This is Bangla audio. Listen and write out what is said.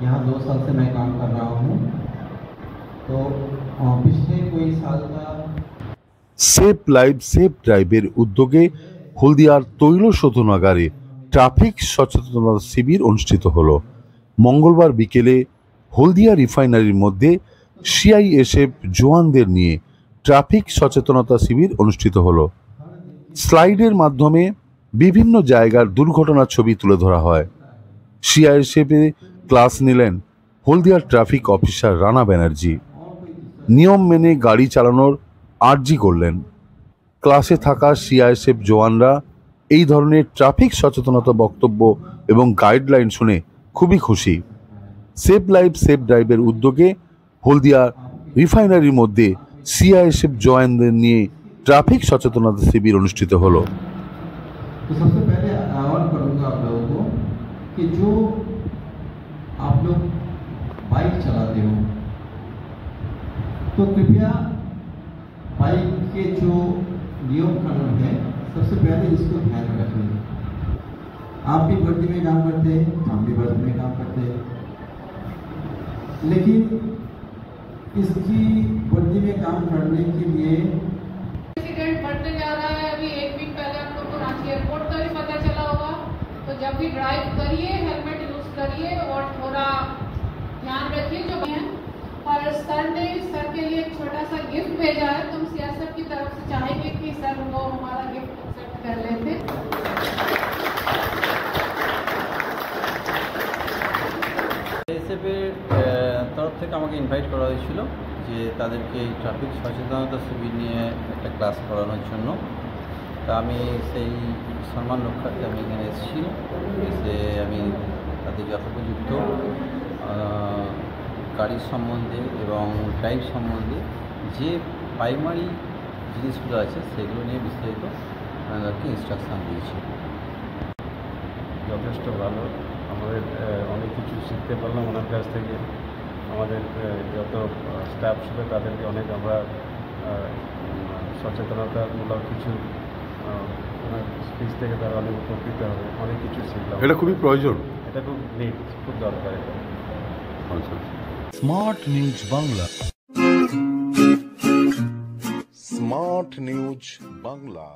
यहाँ 2 साल से मैं काम कर रहा हूँ। तो पिछले कोई साल का সেভ লাইফ সেভ ড্রাইভের উদ্যোগে হলদিয়ার তৈল শোধনাগারে ট্রাফিক সচেতনতা শিবির অনুষ্ঠিত হলো। মঙ্গলবার বিকেলে হলদিয়া রিফাইনারির মধ্যে সিআইএসএফ জওয়ানদের নিয়ে ট্রাফিক সচেতনতা শিবির অনুষ্ঠিত হলো। স্লাইডের মাধ্যমে বিভিন্ন জায়গার দুর্ঘটনার ছবি তুলে ধরা হয়। সিআইএসএফ এ ক্লাস নিলেন হলদিয়ার ট্রাফিক অফিসার রানা ব্যানার্জি। নিয়ম মেনে গাড়ি চালানোর আর্জি করলেন। ক্লাসে থাকা সিআইএসএফ জওয়ানরা এই ধরনের ট্রাফিক সচেতনতা বক্তব্য এবং গাইডলাইন শুনে খুবই খুশি। সেভ লাইফ সেভ ড্রাইভের উদ্যোগে হলদিয়া রিফাইনারির মধ্যে সিআইএসএফ জওয়ানদের নিয়ে ট্রাফিক সচেতনতা শিবির অনুষ্ঠিত হলো। तो सबसे पहले आह्वान करूंगा आप लोगों को कि जो आप लोग बाइक चलाते हो तो कृपया बाइक के जो नियम कानून है सबसे पहले इसको ध्यान में रखिए। आप भी वर्दी में काम करते हैं, हम भी वर्दी में काम करते हैं, लेकिन इसकी वर्दी में काम करने के लिए एक्सीडेंट बढ़ते जा रहा है। अभी एक वीक पहले आप लोग को रांची एयरपोर्ट का भी पता चला होगा। तो जब भी ड्राइव करिए हेलमेट यूज करिए और थोड़ा ध्यान रखिए जो है। और सर ने सर के लिए एक छोटा सा गिफ्ट भेजा है, तुम सियासत की तरफ से चाहेंगे कि सर वो हमारा गिफ्ट एक्सेप्ट कर लेते। এসএফের তরফ থেকে আমাকে ইনভাইট করা হয়েছিল যে তাদেরকে এই ট্রাফিক সচেতনতা শিবির নিয়ে একটা ক্লাস করানোর জন্য। তা আমি সেই সম্মান রক্ষার্থে আমি এখানে এসেছি। এসে আমি তাদের যথোপযুক্ত গাড়ির সম্বন্ধে এবং ড্রাইভ সম্বন্ধে যে প্রাইমারি জিনিসগুলো আছে সেগুলো নিয়ে বিস্তারিত তাদেরকে ইনস্ট্রাকশান দিয়েছি। যথেষ্ট ভালো, আমাদের অনেক কিছু শিখতে পারলাম ওনার কাছ থেকে। আমাদের যত স্টাফ ছিল তাদেরকে অনেক আমরা সচেতনতামূলক কিছু ওনার স্পিচ থেকে তারা অনেক উপকৃত হবে, অনেক কিছু শিখলাম। এটা খুবই প্রয়োজন, এটা খুব নিট, খুব দরকার এটা। Smart news Bangla. Smart news Bangla.